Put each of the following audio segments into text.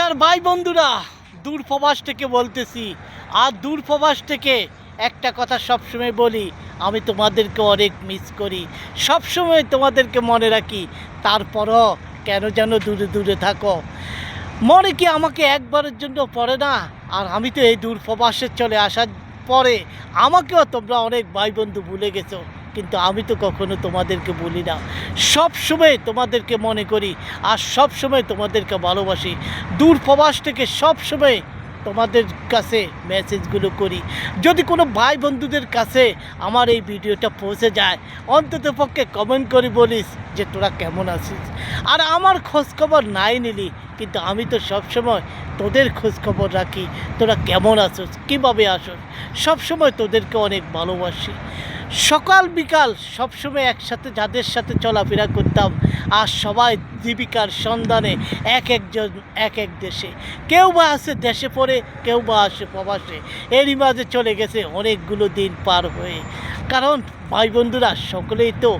আমার ভাই বন্ধুরা, দূর প্রবাস থেকে বলতেছি। আর দূর প্রবাস থেকে একটা কথা সবসময় বলি, আমি তোমাদেরকে অনেক মিস করি, সবসময় তোমাদেরকে মনে রাখি। তারপরও কেন যেন দূরে দূরে থাকো। মনে কি আমাকে একবারের জন্য পড়ে না? আর আমি তো এই দূর প্রবাসে চলে আসার পরে আমাকেও তোমরা অনেক ভাই বন্ধু ভুলে গেছো, কিন্তু আমি তো কখনো তোমাদেরকে ভুলি না। সব সময় তোমাদেরকে মনে করি আর সব সময় তোমাদেরকে ভালোবাসি। দূর প্রবাস থেকে সব সময় তোমাদের কাছে মেসেজগুলো করি। যদি কোনো ভাই বন্ধুদের কাছে আমার এই ভিডিওটা পৌঁছে যায়, অন্তত পক্ষে কমেন্ট করে বলিস যে তোরা কেমন আছিস। আর আমার খোঁজখবর নাই নিলি, কিন্তু আমি তো সবসময় তোদের খোঁজখবর রাখি। তোরা কেমন আছোস, কীভাবে আসোস, সবসময় তোদেরকে অনেক ভালোবাসি। সকাল বিকাল সবসময় একসাথে যাদের সাথে চলাফেরা করতাম, আর সবাই জীবিকার সন্ধানে এক একজন এক এক দেশে। কেউ বা আসে দেশে পড়ে, কেউ বা আসে প্রবাসে। এরই মাঝে চলে গেছে অনেকগুলো দিন পার হয়ে। কারণ ভাই বন্ধুরা সকলেই তো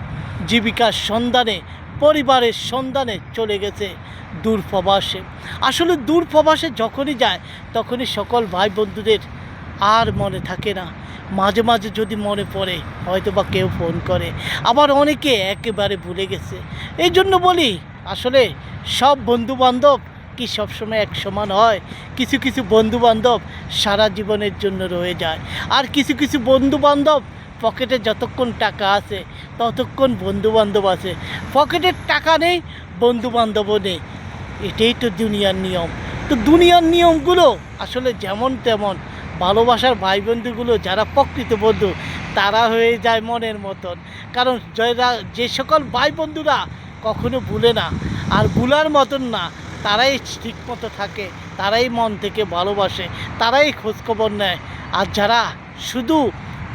জীবিকার সন্ধানে, পরিবারের সন্ধানে চলে গেছে দূর প্রবাসে। আসলে দূর প্রবাসে যখনই যায় তখনই সকল ভাই বন্ধুদের আর মনে থাকে না। মাঝে মাঝে যদি মনে পড়ে হয়তো বা কেউ ফোন করে, আবার অনেকে একেবারে ভুলে গেছে। এই জন্য বলি, আসলে সব বন্ধুবান্ধব কি সবসময় এক সমান হয়? কিছু কিছু বন্ধুবান্ধব সারা জীবনের জন্য রয়ে যায়, আর কিছু কিছু বন্ধুবান্ধব পকেটে যতক্ষণ টাকা আছে ততক্ষণ বন্ধুবান্ধব আছে। পকেটের টাকা নেই, বন্ধুবান্ধবও নেই। এটাই তো দুনিয়ার নিয়ম। তো দুনিয়ার নিয়মগুলো আসলে যেমন তেমন। ভালোবাসার ভাই বন্ধুগুলো যারা প্রকৃত বন্ধু, তারা হয়ে যায় মনের মতন। কারণ যে সকল ভাই বন্ধুরা কখনো ভুলে না আর ভুলার মতন না, তারাই ঠিক মতো থাকে, তারাই মন থেকে ভালোবাসে, তারাই খোঁজখবর নেয়। আর যারা শুধু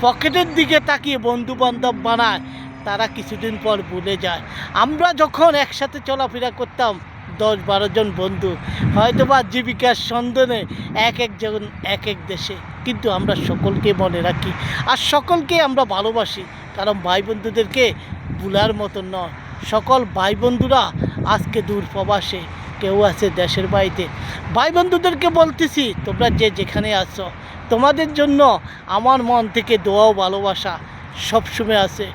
পকেটের দিকে তাকিয়ে বন্ধু বান্ধব বানায়, তারা কিছুদিন পর ভুলে যায়। আমরা যখন একসাথে চলাফেরা করতাম 10-12 জন বন্ধু, হয়তো বা জীবিকার সন্ধানে এক একজন এক এক দেশে, কিন্তু আমরা সকলকে মনে রাখি আর সকলকে আমরা ভালোবাসি। কারণ ভাই বন্ধুদেরকে ভুলার মতন নয়। সকল ভাই বন্ধুরা আজকে দূর প্রবাসে, কেউ আছে দেশের বাড়িতে। ভাই বন্ধুদেরকে বলতেছি, তোমরা যে যেখানে আছো, তোমাদের জন্য আমার মন থেকে দোয়া ও ভালোবাসা সবসময় আছে,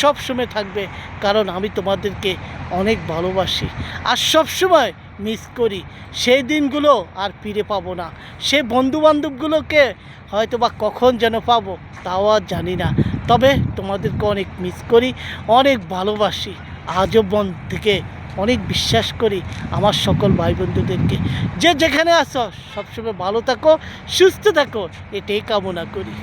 সবসময় থাকবে। কারণ আমি তোমাদেরকে অনেক ভালোবাসি আর সবসময় মিস করি। সেই দিনগুলো আর ফিরে পাবো না। সেই বন্ধুবান্ধবগুলোকে হয়তো বা কখন যেন পাবো তাও আর জানি না। তবে তোমাদেরকে অনেক মিস করি, অনেক ভালোবাসি। আজও মন থেকে অনেক বিশ্বাস করি আমার সকল ভাই বন্ধুদেরকে। যে যেখানে আছো সবসময় ভালো থাকো, সুস্থ থাকো, এটাই কামনা করি।